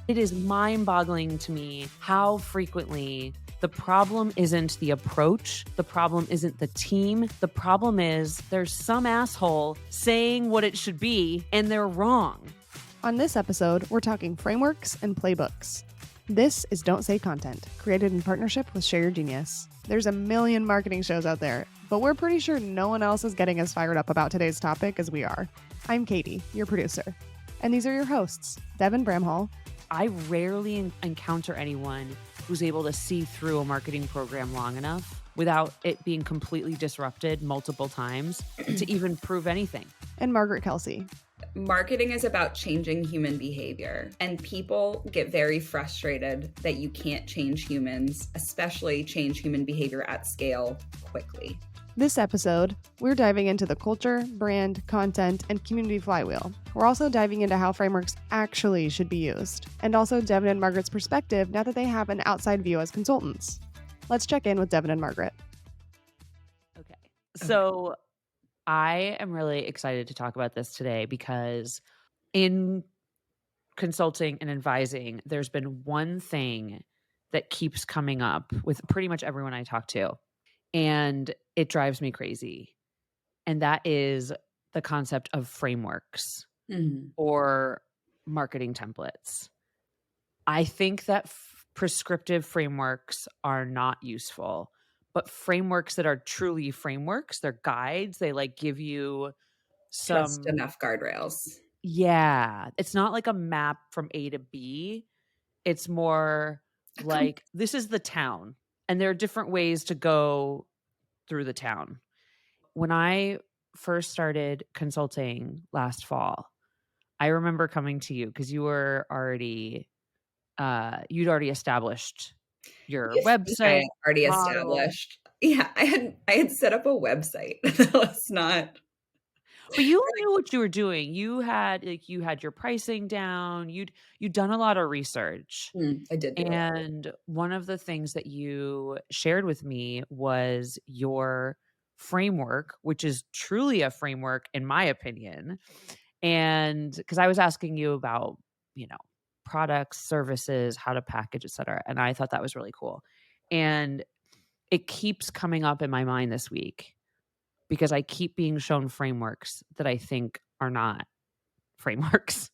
It is mind-boggling to me how frequently the problem isn't the approach, the problem isn't the team, the problem is there's some asshole saying what it should be and they're wrong. On this episode, we're talking frameworks and playbooks. This is Don't Say Content, created in partnership with Share Your Genius. There's a million marketing shows out there, but we're pretty sure no one else is getting as fired up about today's topic as we are. I'm Katie, your producer. And these are your hosts, Devin Bramhall. I rarely encounter anyone who's able to see through a marketing program long enough without it being completely disrupted multiple times to even prove anything. And Margaret Kelsey. Marketing is about changing human behavior, and people get very frustrated that you can't change humans, especially change human behavior at scale quickly. This episode, we're diving into the culture, brand, content, and community flywheel. We're also diving into how frameworks actually should be used, and also Devin and Margaret's perspective now that they have an outside view as consultants. Let's check in with Devin and Margaret. Okay. So I am really excited to talk about this today because in consulting and advising, there's been one thing that keeps coming up with pretty much everyone I talk to. And it drives me crazy. And that is the concept of frameworks or marketing templates. I think that prescriptive frameworks are not useful, but frameworks that are truly frameworks, they're guides, they like give you some Just enough guardrails. Yeah. It's not like a map from A to B. It's more like this is the town. And there are different ways to go through the town. When I first started consulting last fall, I remember coming to you because you were already, you'd already established your website. Already established. Yeah, I had set up a website. That was not. But you knew what you were doing. You had your pricing down. You'd done a lot of research. I did. And one of the things that you shared with me was your framework, which is truly a framework in my opinion. And because I was asking you about, products, services, how to package, et cetera. And I thought that was really cool. And it keeps coming up in my mind this week because I keep being shown frameworks that I think are not frameworks.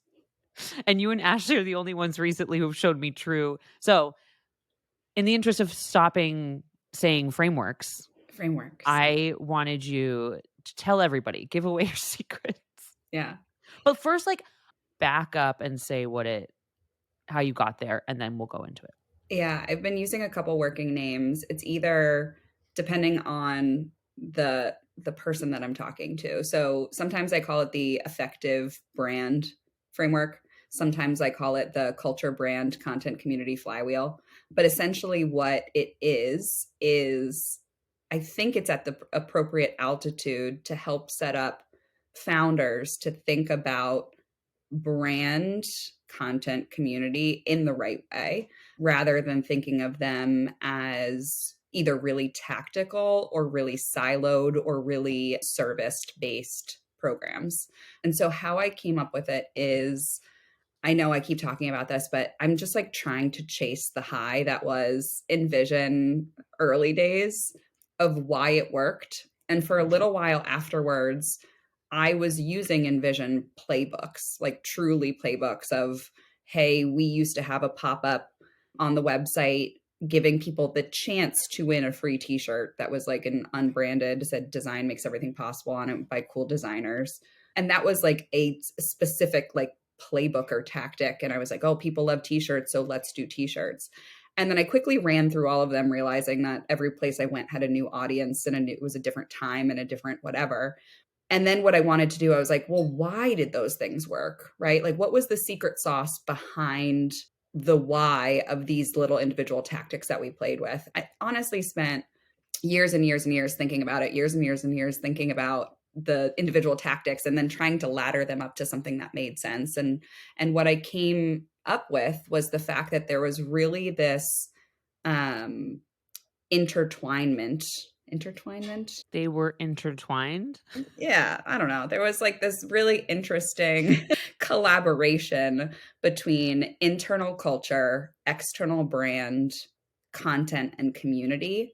And you and Ashley are the only ones recently who've showed me true. So in the interest of stopping saying frameworks, I wanted you to tell everybody, give away your secrets. Yeah. But first, back up and say how you got there, and then we'll go into it. Yeah. I've been using a couple working names. It's either depending on the person that I'm talking to. So sometimes I call it the effective brand framework. Sometimes I call it the culture, brand, content, community flywheel. But essentially what it is I think it's at the appropriate altitude to help set up founders to think about brand, content, community in the right way, rather than thinking of them as either really tactical or really siloed or really service-based programs. And so how I came up with it is, I know I keep talking about this, but I'm just trying to chase the high that was Envision early days of why it worked. And for a little while afterwards, I was using Envision playbooks, truly playbooks of, hey, we used to have a pop-up on the website giving people the chance to win a free t-shirt that was an unbranded, said design makes everything possible on it by cool designers. And that was a specific playbook or tactic. And I was oh, people love t-shirts, so let's do t-shirts. And then I quickly ran through all of them, realizing that every place I went had a new audience and it was a different time and a different whatever. And then what I wanted to do, I was well, why did those things work, right? What was the secret sauce behind the why of these little individual tactics that we played with? I honestly spent years and years and years thinking about it, years and years and years thinking about the individual tactics and then trying to ladder them up to something that made sense. And what I came up with was the fact that there was really this intertwinement. They were intertwined. Yeah, I don't know. There was this really interesting collaboration between internal culture, external brand, content, and community.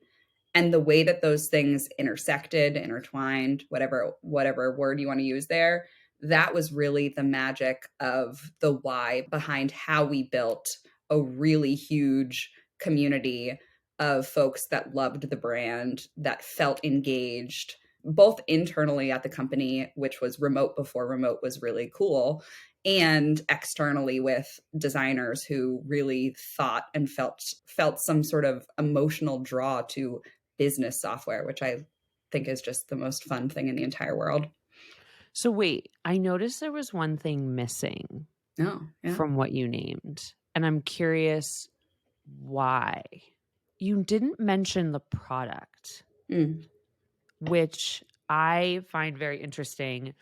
And the way that those things intersected, intertwined, whatever word you want to use there, that was really the magic of the why behind how we built a really huge community of folks that loved the brand, that felt engaged, both internally at the company, which was remote before remote was really cool, and externally with designers who really thought and felt some sort of emotional draw to business software, which I think is just the most fun thing in the entire world. So wait, I noticed there was one thing missing Oh, yeah. from what you named, and I'm curious why. You didn't mention the product, Mm. which I find very interesting,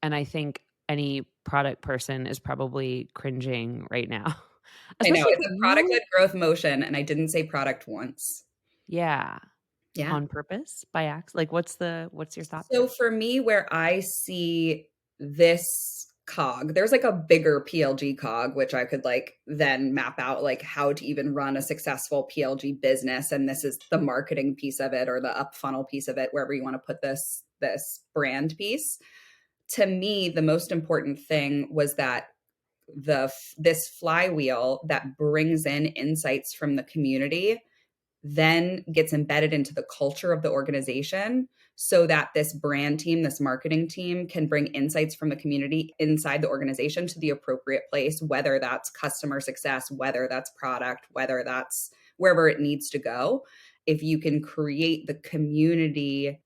and I think any product person is probably cringing right now. I know Especially it's if a product-led you growth motion, and I didn't say product once. yeah, Yeah. on purpose, by like, what's your thought So there? for me, where I see this cog, there's like a bigger PLG cog, which I could like then map out like how to even run a successful PLG business. And this is the marketing piece of it or the up funnel piece of it, wherever you want to put this brand piece. To me, the most important thing was that this flywheel that brings in insights from the community then gets embedded into the culture of the organization so that this brand team, this marketing team can bring insights from the community inside the organization to the appropriate place, whether that's customer success, whether that's product, whether that's wherever it needs to go. If you can create the community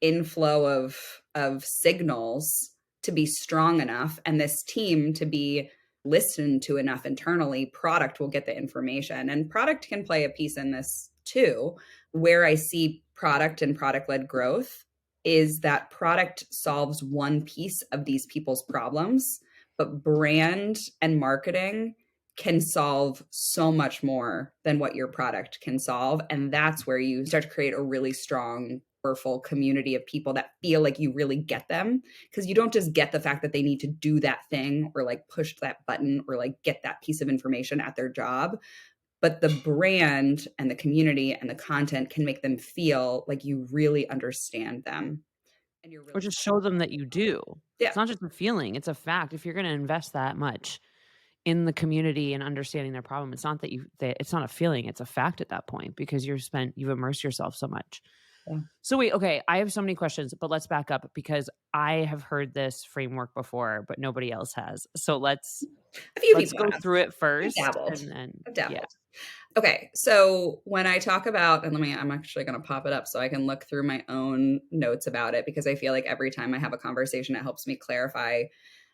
inflow of signals to be strong enough and this team to be listened to enough internally, product will get the information. And product can play a piece in this too. Where I see product and product led growth is that product solves one piece of these people's problems, but brand and marketing can solve so much more than what your product can solve. And that's where you start to create a really strong, powerful community of people that feel like you really get them. Because you don't just get the fact that they need to do that thing or like push that button or like get that piece of information at their job, but the brand and the community and the content can make them feel like you really understand them and you're Or really just show them that you do. yeah. It's not just a feeling, it's a fact. If you're gonna invest that much in the community and understanding their problem, it's not that it's not a feeling, it's a fact at that point because you've immersed yourself so much. Yeah. So wait, okay, I have so many questions, but let's back up because I have heard this framework before, but nobody else has. So A few let's people go have. through it I've first dabbled. and then I've yeah. dabbled. Okay, so when I talk about, and I'm actually going to pop it up so I can look through my own notes about it because I feel like every time I have a conversation, it helps me clarify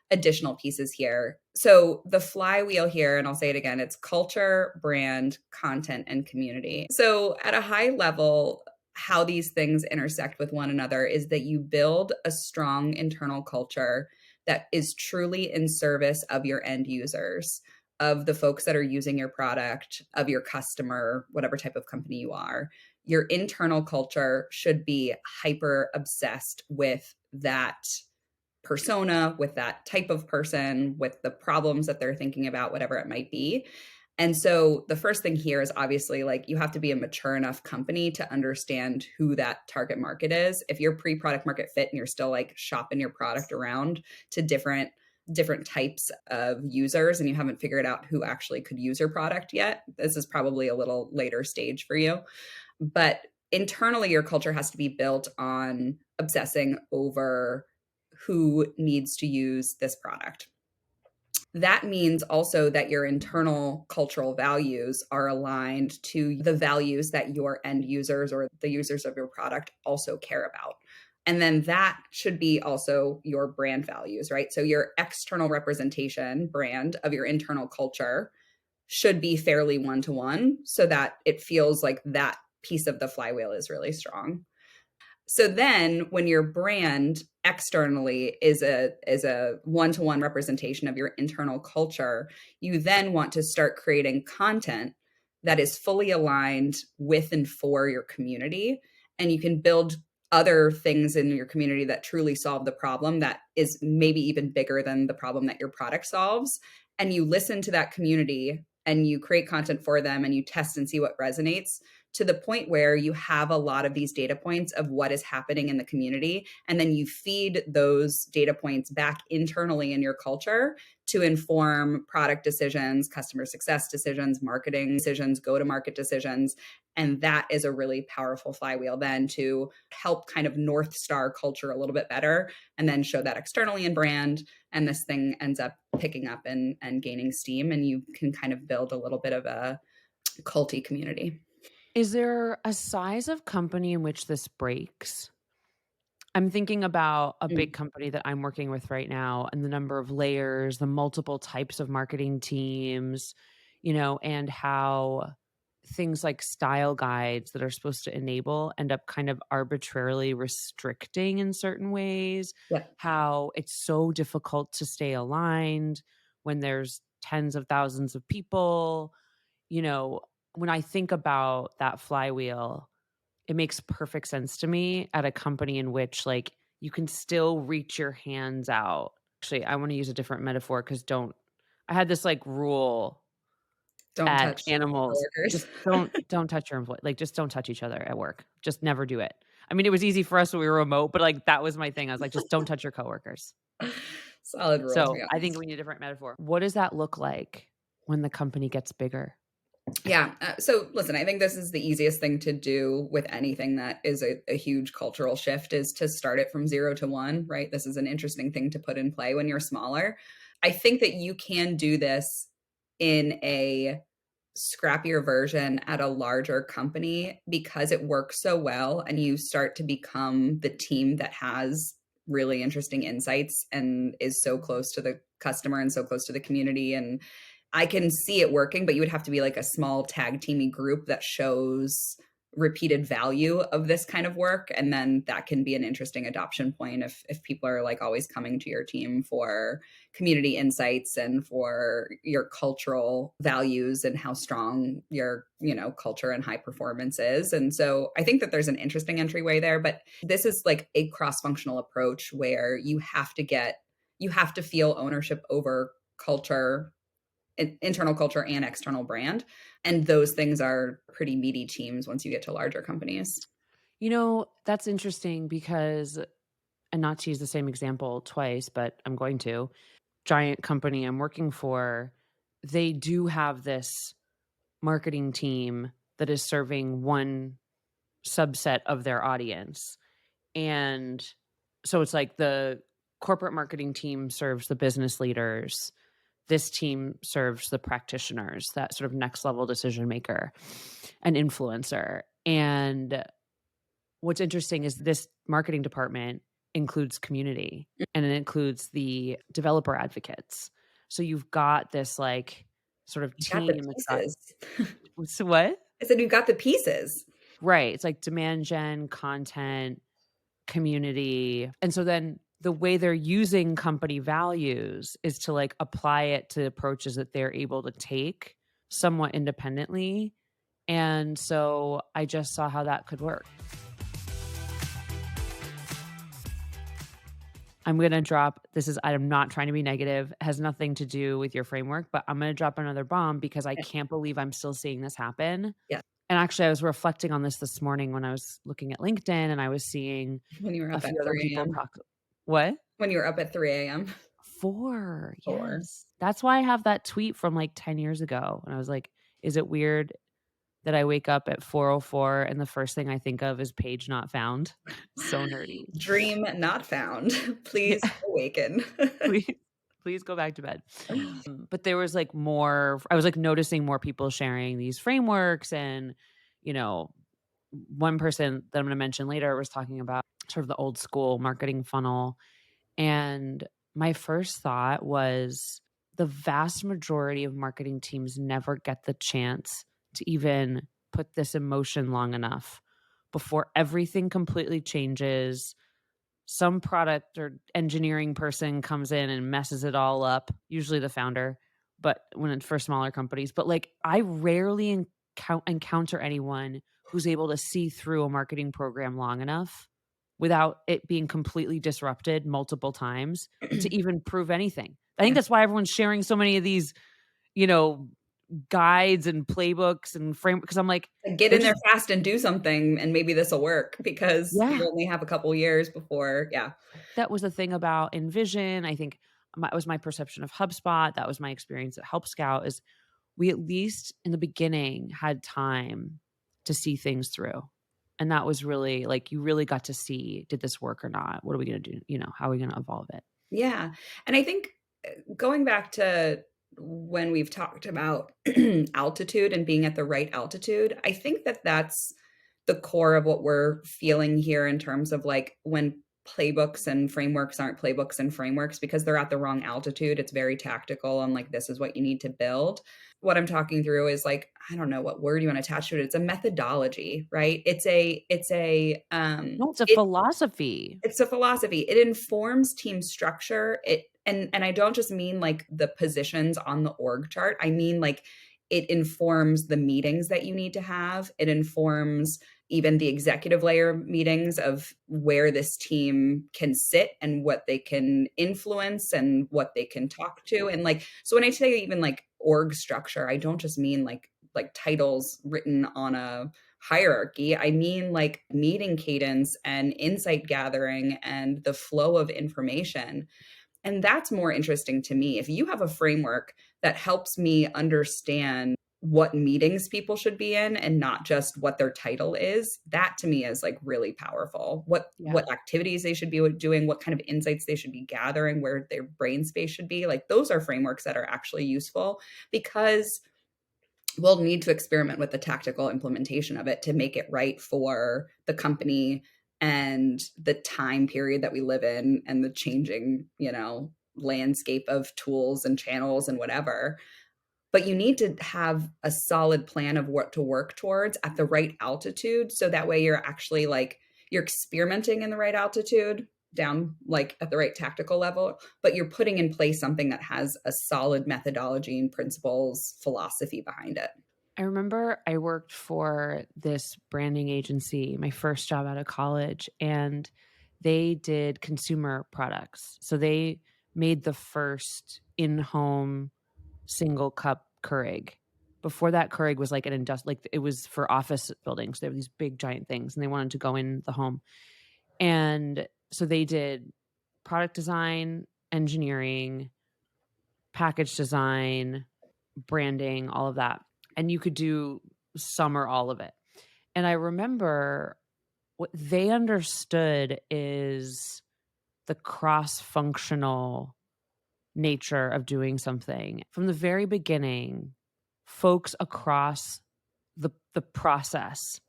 additional pieces here. So the flywheel here, and I'll say it again, it's culture, brand, content, and community. So at a high level, how these things intersect with one another is that you build a strong internal culture that is truly in service of your end users, of the folks that are using your product, of your customer, whatever type of company you are. Your internal culture should be hyper obsessed with that persona, with that type of person, with the problems that they're thinking about, whatever it might be. And so the first thing here is obviously like you have to be a mature enough company to understand who that target market is. If you're pre-product market fit and you're still like shopping your product around to different types of users and you haven't figured out who actually could use your product yet, this is probably a little later stage for you. But internally, your culture has to be built on obsessing over who needs to use this product. That means also that your internal cultural values are aligned to the values that your end users or the users of your product also care about. And then that should be also your brand values, right? So your external representation brand of your internal culture should be fairly one-to-one so that it feels like that piece of the flywheel is really strong. So then when your brand externally is a one-to-one representation of your internal culture, you then want to start creating content that is fully aligned with and for your community. And you can build other things in your community that truly solve the problem that is maybe even bigger than the problem that your product solves. And you listen to that community and you create content for them and you test and see what resonates to the point where you have a lot of these data points of what is happening in the community. And then you feed those data points back internally in your culture to inform product decisions, customer success decisions, marketing decisions, go to market decisions. And that is a really powerful flywheel then to help kind of North Star culture a little bit better and then show that externally in brand. And this thing ends up picking up and gaining steam. And you can kind of build a little bit of a culty community. Is there a size of company in which this breaks? I'm thinking about a big Mm. company that I'm working with right now and the number of layers, the multiple types of marketing teams, and how things like style guides that are supposed to enable end up kind of arbitrarily restricting in certain ways, Yeah. how it's so difficult to stay aligned when there's tens of thousands of people. You know, when I think about that flywheel, it makes perfect sense to me at a company in which, like, you can still reach your hands out. Actually, I wanna use a different metaphor because don't I had this, like, rule Don't at touch Animals, coworkers. just don't touch your employee like, just don't touch each other at work. Just never do it. I mean, it was easy for us when we were remote, but, like, that was my thing. I was like, "Just don't touch your coworkers." Solid rule, to be So, I think honest. we need a different metaphor. What does that look like when the company gets bigger? Yeah. So listen, I think this is the easiest thing to do with anything that is a huge cultural shift is to start it from 0 to 1, right? This is an interesting thing to put in play when you're smaller. I think that you can do this in a scrappier version at a larger company because it works so well and you start to become the team that has really interesting insights and is so close to the customer and so close to the community. And I can see it working, but you would have to be like a small tag teamy group that shows repeated value of this kind of work. And then that can be an interesting adoption point if people are like always coming to your team for community insights and for your cultural values and how strong your, culture and high performance is. And so I think that there's an interesting entryway there, but this is like a cross-functional approach where you have to feel ownership over culture, internal culture and external brand. And those things are pretty meaty teams once you get to larger companies. That's interesting because and not to use the same example twice, but I'm going to. Giant company I'm working for, they do have this marketing team that is serving one subset of their audience. And so it's like the corporate marketing team serves the business leaders. This team serves the practitioners, that sort of next level decision maker and influencer. And what's interesting is this marketing department includes community and it includes the developer advocates. So you've got this like sort of You got the team that's got pieces. so what? I said, you got the pieces. Right. It's like demand gen, content, community. And so then the way they're using company values is to like apply it to approaches that they're able to take somewhat independently. And so I just saw how that could work. I'm going to drop I'm not trying to be negative, it has nothing to do with your framework, but I'm going to drop another bomb because I Yeah. can't believe I'm still seeing this happen. Yeah. And actually, I was reflecting on this morning when I was looking at LinkedIn and I was seeing When you were a up at few other 3 people a.m. talk. What? When you were up at 3 a.m. 4. 4. Yes. That's why I have that tweet from like 10 years ago. And I was like, is it weird that I wake up at 4:04 and the first thing I think of is page not found? So nerdy. Dream not found. Please awaken. Please, please go back to bed. But there was like more, I was like noticing more people sharing these frameworks. And, you know, one person that I'm going to mention later was talking about sort of the old school marketing funnel. And my first thought was the vast majority of marketing teams never get the chance to even put this in motion long enough before everything completely changes. Some product or engineering person comes in and messes it all up, usually the founder, but when it's for smaller companies. But like, I rarely encounter anyone who's able to see through a marketing program long enough without it being completely disrupted multiple times to even prove anything. I think Yeah. that's why everyone's sharing so many of these, you know, guides and playbooks and because I'm like, Like, get they're in there just fast and do something, and maybe this'll work because yeah. you only have a couple years before yeah. That was the thing about Envision. I think it was my perception of HubSpot. That was my experience at Help Scout is we at least in the beginning had time to see things through. And that was really like you really got to see, did this work or not? What are we going to do? How are we going to evolve it? Yeah, and I think, going back to when we've talked about altitude and being at the right altitude, I think that that's the core of what we're feeling here in terms of, like, when playbooks and frameworks aren't playbooks and frameworks because they're at the wrong altitude, it's very tactical and, like, this is what you need to build. What I'm talking through is, like, I don't know what word you wanna attach to it, it's a methodology, right? No, it's a philosophy. It's a philosophy. It informs team structure. And I don't just mean like the positions on the org chart. I mean like it informs the meetings that you need to have. It informs even the executive layer meetings of where this team can sit and what they can influence and what they can talk to. And like so when I say even like org structure, I don't just mean like titles written on a hierarchy. I mean like meeting cadence and insight gathering and the flow of information. And that's more interesting to me. If you have a framework that helps me understand what meetings people should be in and not just what their title is, that to me is like really powerful. Yeah. What activities they should be doing, what kind of insights they should be gathering, where their brain space should be. Like those are frameworks that are actually useful because we'll need to experiment with the tactical implementation of it to make it right for the company and the time period that we live in and the changing, landscape of tools and channels and whatever. But you need to have a solid plan of what to work towards at the right altitude. So that way you're actually like, you're experimenting in the right altitude down like at the right tactical level, but you're putting in place something that has a solid methodology and principles, philosophy behind it. I remember I worked for this branding agency, my first job out of college, and they did consumer products. So they made the first in-home single cup Keurig. Before that, Keurig was like like it was for office buildings. They were these big giant things, and they wanted to go in the home. And so they did product design, engineering, package design, branding, all of that. And you could do some or all of it. And I remember what they understood is the cross-functional nature of doing something. From the very beginning, folks across the process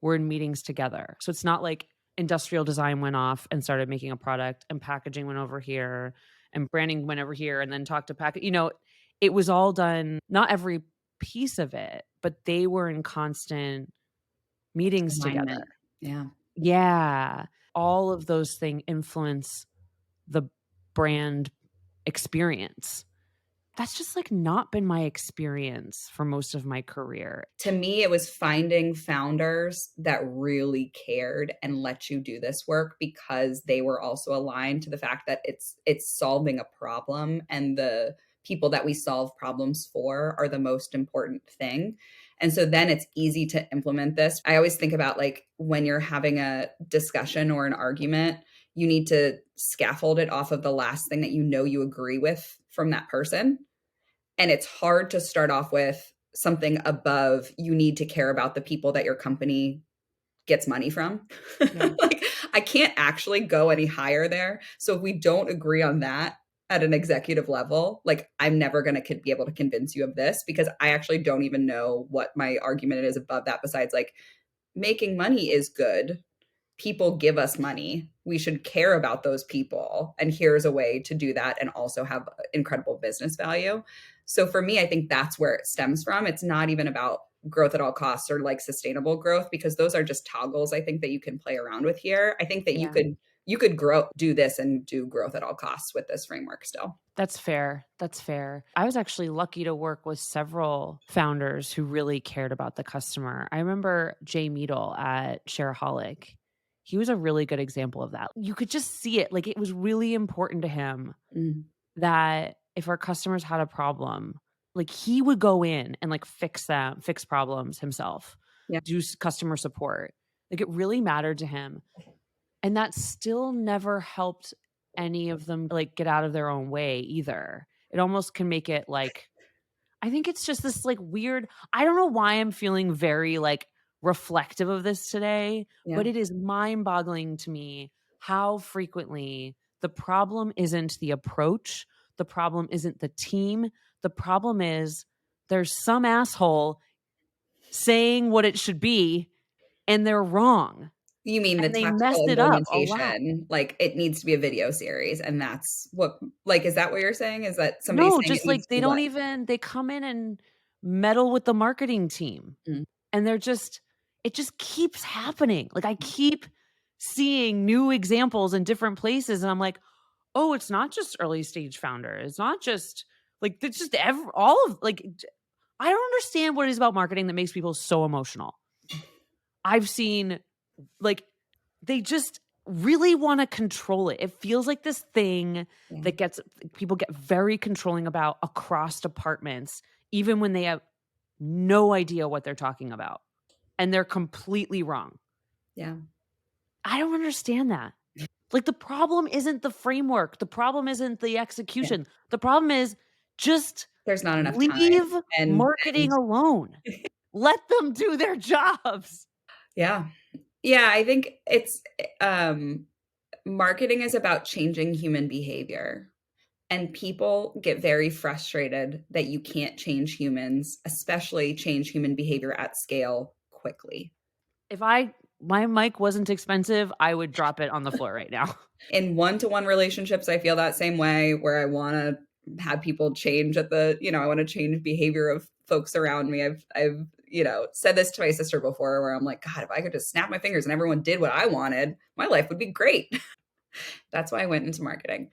were in meetings together. So it's not like industrial design went off and started making a product and packaging went over here and branding went over here and then talked to it was all done, not every piece of it, but they were in constant meetings together. Alignment. Yeah. Yeah. All of those things influence the brand experience. That's just like not been my experience for most of my career. To me, it was finding founders that really cared and let you do this work because they were also aligned to the fact that it's solving a problem and the people that we solve problems for are the most important thing. And so then it's easy to implement this. I always think about like when you're having a discussion or an argument, you need to scaffold it off of the last thing that you agree with from that person. And it's hard to start off with something above you need to care about the people that your company gets money from. Yeah. Like I can't actually go any higher there. So if we don't agree on that at an executive level, like I'm never going to be able to convince you of this because I actually don't even know what my argument is above that besides like making money is good. People give us money. We should care about those people. And here's a way to do that and also have incredible business value. So for me, I think that's where it stems from. It's not even about growth at all costs or like sustainable growth because those are just toggles I think that you can play around with here. I think that Yeah. you could do this and do growth at all costs with this framework still. That's fair. That's fair. I was actually lucky to work with several founders who really cared about the customer. I remember Jay Meadle at Shareaholic. he was a really good example of that. You could just see it. Like, it was really important to him Mm. that if our customers had a problem, like, he would go in and, like, fix problems himself, Yeah. do customer support. Like, it really mattered to him. And that still never helped any of them, like, get out of their own way either. It almost can make it like, I think it's just this, like, weird, I don't know why I'm feeling very, like, reflective of this today, Yeah. but it is mind-boggling to me how frequently the problem isn't the approach, the problem isn't the team, the problem is there's some asshole saying what it should be, and they're wrong, You mean the and they tactical messed it up a lot. implementation, like, it needs to be a video series, and that's what like, is that what you're saying? Is that somebody No, saying it just, needs like, to be what? they come in and meddle with the marketing team, Mm. and it just keeps happening. Like, I keep seeing new examples in different places, and I'm like, "Oh, it's not just early stage founders. It's not just, like, it's just all of, like, I don't understand what it is about marketing that makes people so emotional." I've seen, like, they just really wanna control it. It feels like this thing Yeah. that gets people get very controlling about across departments, even when they have no idea what they're talking about, and they're completely wrong. Yeah. I don't understand that. Like, the problem isn't the framework, the problem isn't the Yeah. execution, the problem is just There's not enough time, leave and marketing alone. Let them do their jobs. yeah. Yeah, I think it's, marketing is about changing human behavior, and people get very frustrated that you can't change humans, especially change human behavior at scale quickly. If my mic wasn't expensive, I would drop it on the floor right now. In one-to-one relationships, I feel that same way where I wanna have people change I wanna change behavior of folks around me. I've said this to my sister before where I'm like, "God, if I could just snap my fingers and everyone did what I wanted, my life would be great." That's why I went into marketing.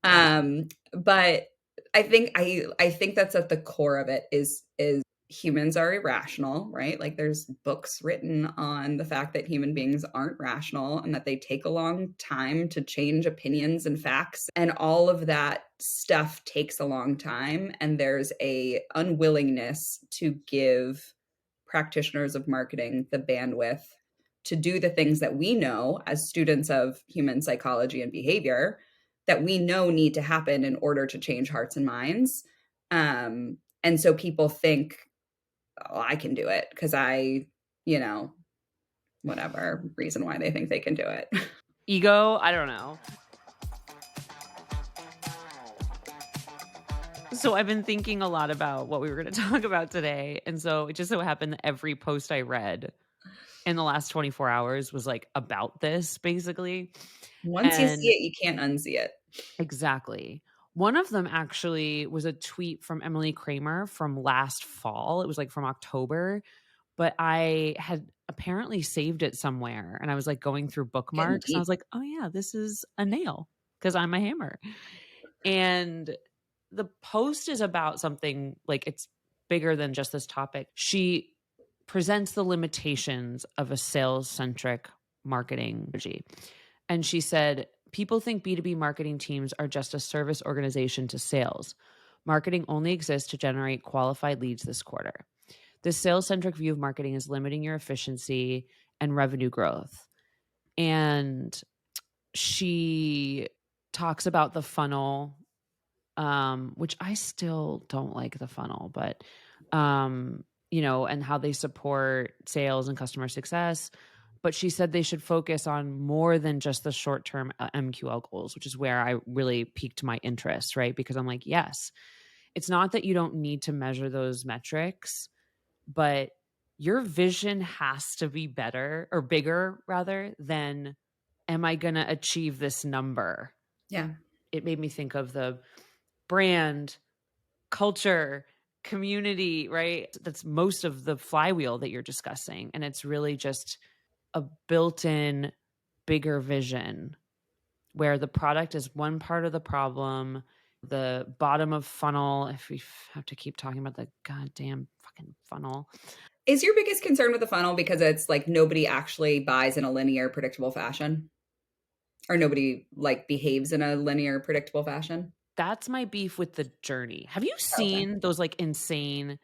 But I think that's at the core of it is humans are irrational, right? Like there's books written on the fact that human beings aren't rational and that they take a long time to change opinions and facts, and all of that stuff takes a long time, and there's a unwillingness to give practitioners of marketing the bandwidth to do the things that we know as students of human psychology and behavior that we know need to happen in order to change hearts and minds. And so people think, oh, I can do it because you know, whatever reason why they think they can do it. Ego, I don't know. So I've been thinking a lot about what we were gonna talk about today, and so it just so happened that every post I read in the last 24 hours was, like, about this, basically, Once you see and it, you can't unsee it. exactly. One of them actually was a tweet from Emily Kramer from last fall. It was, like, from October, but I had apparently saved it somewhere, and I was, like, going through Getting bookmarks, and I deep. was like, "Oh, yeah, this is a nail because 'cause I'm a hammer." And the post is about something, like, it's bigger than just this topic. She presents the limitations of a sales-centric marketing strategy, and she said, "People think B2B marketing teams are just a service organization to sales. Marketing only exists to generate qualified leads this quarter. This sales-centric view of marketing is limiting your efficiency and revenue growth." And she talks about the funnel, which I still don't like the funnel, but, and how they support sales and customer success. But she said they should focus on more than just the short term MQL goals, which is where I really piqued my interest, right? Because I'm like, yes, it's not that you don't need to measure those metrics, but your vision has to be better or bigger rather than, am I going to achieve this number? Yeah. It made me think of the brand, culture, community, right? That's most of the flywheel that you're discussing. And it's really just a built in bigger vision where the product is one part of the problem. The bottom of funnel, if we have to keep talking about the goddamn fucking funnel. Is your biggest concern with the funnel because it's like nobody actually buys in a linear, predictable fashion? Or nobody like behaves in a linear, predictable fashion? That's my beef with the journey. Have you Okay. seen those like insane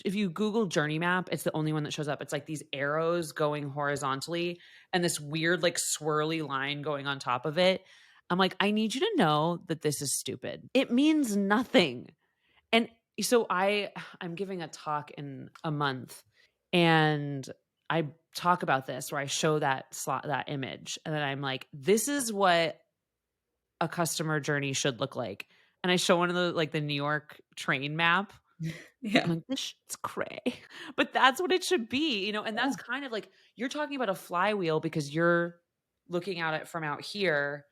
if you Google journey map, it's the only one that shows up. It's like these arrows going horizontally and this weird like swirly line going on top of it. I'm like, I need you to know that this is stupid. It means nothing. And so I'm giving a talk in a month and I talk about this where I show that image and then I'm like, this is what a customer journey should look like. And I show one of the New York train map. I'm Yeah. like, this shit's cray. But that's what it should be, and Yeah. that's kind of like you're talking about a flywheel because you're looking at it from out here,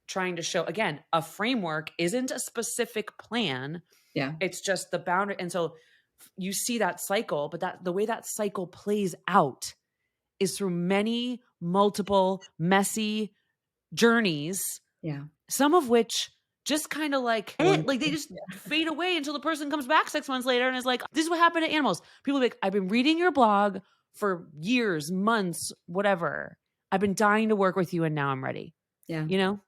trying to show again, a framework isn't a specific plan. Yeah. It's just the boundary. And so you see that cycle, but the way that cycle plays out is through many multiple messy journeys, Yeah. some of which just kind of like One they thing. just Yeah. fade away until the person comes back 6 months later and is like, this is what happened to animals. People are like, I've been reading your blog for years, months, whatever. I've been dying to work with you and now I'm ready. Yeah. You know?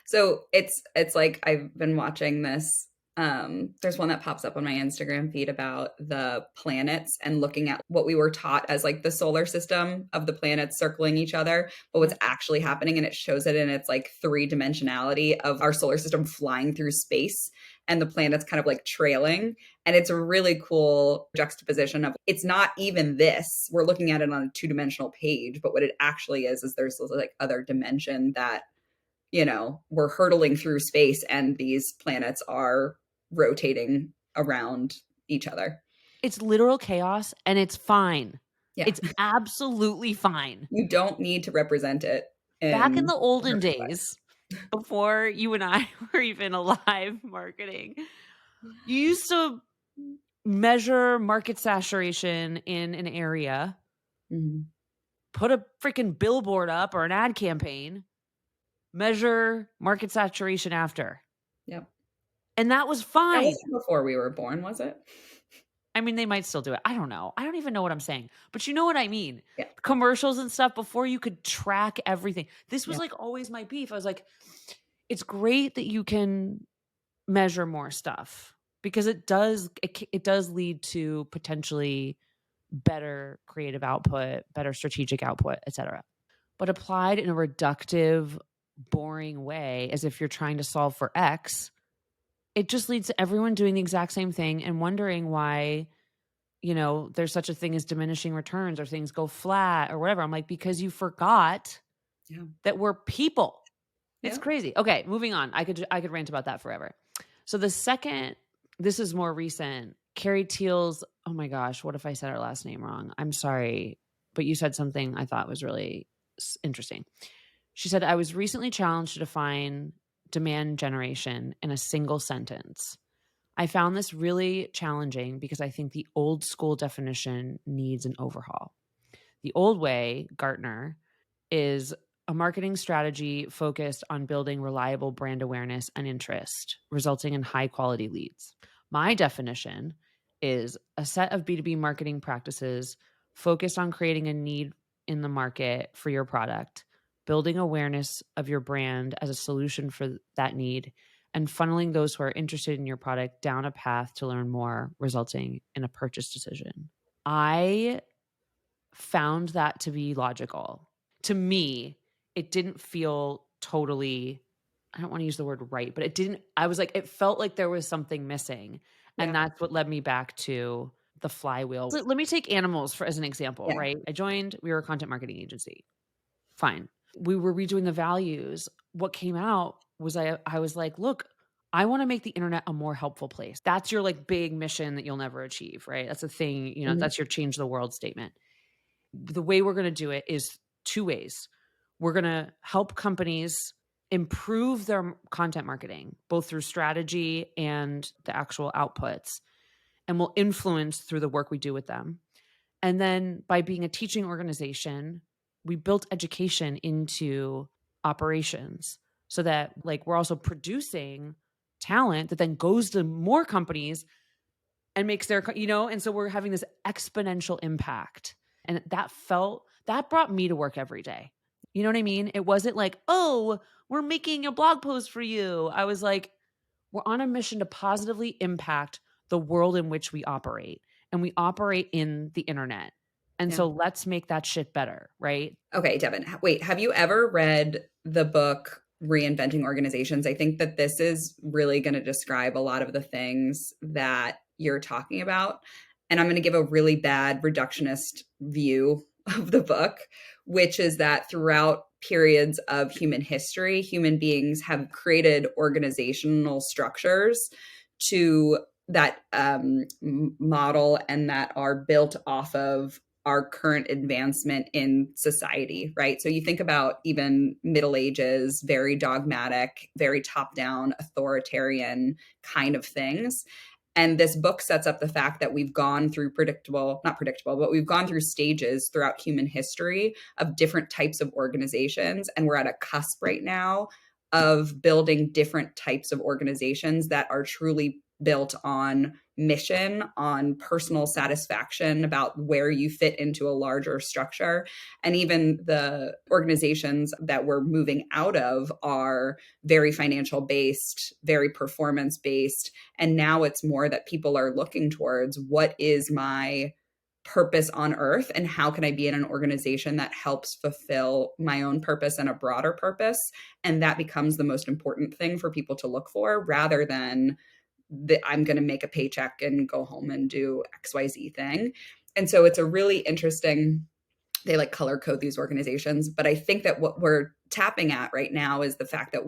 So it's like I've been watching this. There's one that pops up on my Instagram feed about the planets and looking at what we were taught as like the solar system of the planets circling each other, but what's Mhm. actually happening, and it shows it in its like three dimensionality of our solar system flying through space and the planets kind of like trailing. And it's a really cool juxtaposition of it's not even this. We're looking at it on a two-dimensional page, but what it actually is there's this like other dimension that we're hurtling through space and these planets are rotating around each other. It's literal chaos and it's fine. Yeah. It's absolutely fine. You don't need to represent it Back in in the a olden perfect way. days, before you and I were even alive marketing, you used to measure market saturation in an area, Mhm. put a freaking billboard up or an ad campaign, measure market saturation after. Yep. And that was That fine. wasn't before we were born, was it? I mean, they might still do it. I don't know. I don't even know what I'm saying, but you know what I mean. Yeah. Commercials and stuff before you could track everything. This was Yeah. like always my beef. I was like, it's great that you can measure more stuff because it does lead to potentially better creative output, better strategic output, etc. But applied in a reductive, boring way, as if you're trying to solve for X, it just leads to everyone doing the exact same thing and wondering why, there's such a thing as diminishing returns or things go flat or whatever. I'm like, because you forgot Yeah. that we're people. It's Yeah. crazy. Okay, moving on. I could rant about that forever. So the second, this is more recent, Carrie Teal's, oh my gosh, what if I said her last name wrong? I'm sorry, but you said something I thought was really interesting. She said, I was recently challenged to define demand generation in a single sentence. I found this really challenging because I think the old school definition needs an overhaul. The old way, Gartner, is a marketing strategy focused on building reliable brand awareness and interest, resulting in high quality leads. My definition is a set of B2B marketing practices focused on creating a need in the market for your product, building awareness of your brand as a solution for that need, and funneling those who are interested in your product down a path to learn more, resulting in a purchase decision. I found that to be logical. To me, it didn't feel totally, I don't want to use the word right, but I was like, it felt like there was something missing. And Yeah. that's what led me back to the flywheel. Let me take animals as an example, Yeah. right? We were a content marketing agency. Fine. We were redoing the values. What came out was I was like, look, I want to make the internet a more helpful place. That's your like big mission that you'll never achieve, right? That's a thing, Mhm. that's your change the world statement. The way we're going to do it is two ways. We're going to help companies improve their content marketing, both through strategy and the actual outputs, and we'll influence through the work we do with them. And then by being a teaching organization, we built education into operations so that like we're also producing talent that then goes to more companies and makes their, and so we're having this exponential impact. And that brought me to work every day. You know what I mean? It wasn't like, oh, we're making a blog post for you. I was like, we're on a mission to positively impact the world in which we operate. And we operate in the internet. And so let's make that shit better, right? Okay, Devin, wait, have you ever read the book Reinventing Organizations? I think that this is really going to describe a lot of the things that you're talking about. And I'm going to give a really bad reductionist view of the book, which is that throughout periods of human history, human beings have created organizational structures to that model and that are built off of our current advancement in society, right? So you think about even Middle Ages, very dogmatic, very top-down, authoritarian kind of things. And this book sets up the fact that we've gone through not predictable, but we've gone through stages throughout human history of different types of organizations. And we're at a cusp right now of building different types of organizations that are truly built on mission, on personal satisfaction about where you fit into a larger structure. And even the organizations that we're moving out of are very financial based, very performance based. And now it's more that people are looking towards what is my purpose on earth and how can I be in an organization that helps fulfill my own purpose and a broader purpose. And that becomes the most important thing for people to look for rather than I'm going to make a paycheck and go home and do XYZ thing. And so it's a really interesting, they like color code these organizations. But I think that what we're tapping at right now is the fact that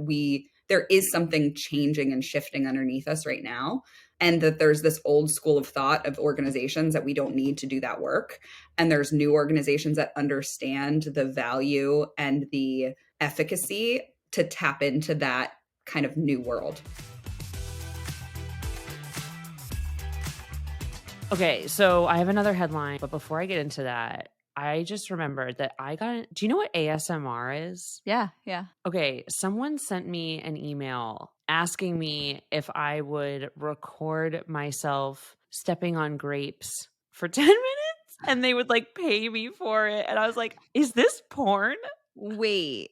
there is something changing and shifting underneath us right now. And that there's this old school of thought of organizations that we don't need to do that work. And there's new organizations that understand the value and the efficacy to tap into that kind of new world. Okay, so I have another headline, but before I get into that, I just remembered that do you know what ASMR is? Yeah. Okay, someone sent me an email asking me if I would record myself stepping on grapes for 10 minutes and they would like pay me for it. And I was like, is this porn? Wait.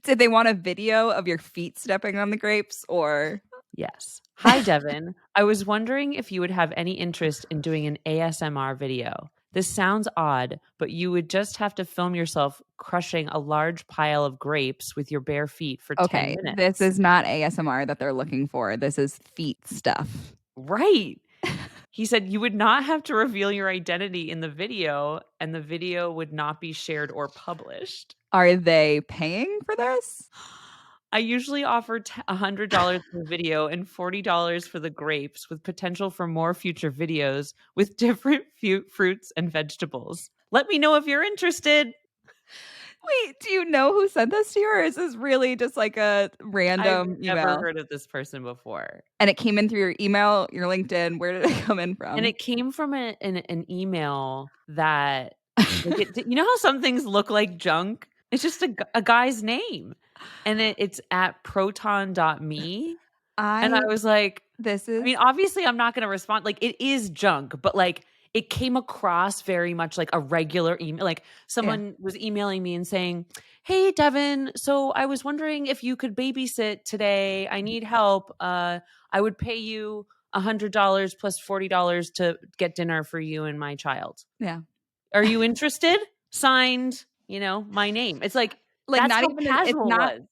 Did they want a video of your feet stepping on the grapes or? Yes. Hi, Devin. I was wondering if you would have any interest in doing an ASMR video. This sounds odd, but you would just have to film yourself crushing a large pile of grapes with your bare feet for 10 minutes. This is not ASMR that they're looking for. This is feet stuff. Right. He said you would not have to reveal your identity in the video, and the video would not be shared or published. Are they paying for this? I usually offer $100 for the video and $40 for the grapes, with potential for more future videos with different fruits and vegetables. Let me know if you're interested. Wait, do you know who sent this to you, or is this really just like a random email? I've never heard of this person before. And it came in through your email, your LinkedIn. Where did it come in from? And it came from an email that, you know how some things look like junk? It's just a guy's name. And it's at proton.me. And I was like, obviously I'm not going to respond. Like, it is junk, but like, it came across very much like a regular email. Like someone was emailing me and saying, hey, Devin, so I was wondering if you could babysit today. I need help. I would pay you $100 plus $40 to get dinner for you and my child. Yeah. Are you interested? Signed, my name. It's like that's not how even casual it's not. it was.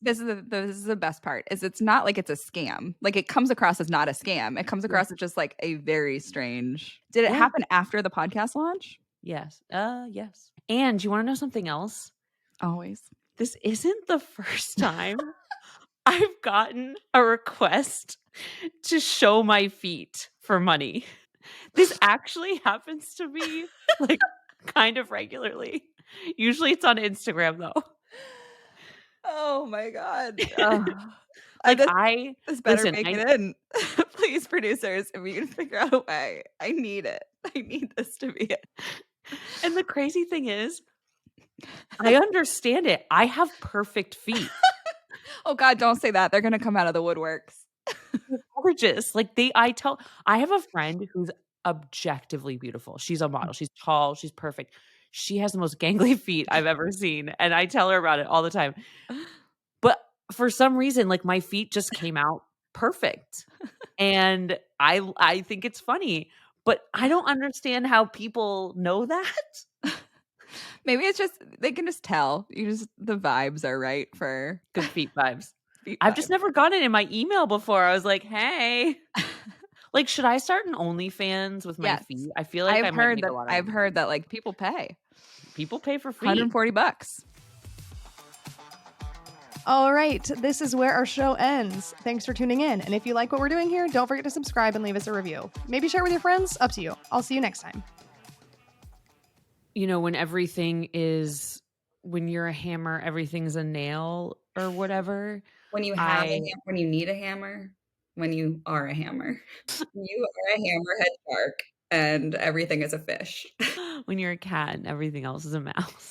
This is the best part. It's not like it's a scam. Like it comes across as not a scam. It comes across as just like a very strange. Did it happen after the podcast launch? Yes. Yes. And you want to know something else? Always. This isn't the first time I've gotten a request to show my feet for money. This actually happens to me like kind of regularly. Usually it's on Instagram though. Oh my God. This better make it in. Please, producers, if we can figure out a way. I need it. I need this to be it. And the crazy thing is, I understand it. I have perfect feet. Oh God, don't say that. They're going to come out of the woodworks. They're gorgeous. Like I have a friend who's objectively beautiful. She's a model. She's tall. She's perfect. She has the most gangly feet I've ever seen, and I tell her about it all the time. But for some reason, like, my feet just came out perfect, and I think it's funny, but I don't understand how people know that. Maybe it's just they can just tell. The vibes are right for Good feet vibes. feet I've just vibes. never gotten it in my email before. I was like, "Hey." Like, should I start an OnlyFans with my Yes. feet? I feel like I might make a lot of money. Heard that like people pay People pay for feet. $140. All right, this is where our show ends. Thanks for tuning in. And if you like what we're doing here, don't forget to subscribe and leave us a review. Maybe share with your friends. Up to you. I'll see you next time. You know, when you're a hammer, everything's a nail or whatever. When you have when you need a hammer, when you are a hammer, you are a hammerhead shark and everything is a fish. When you're a cat and everything else is a mouse.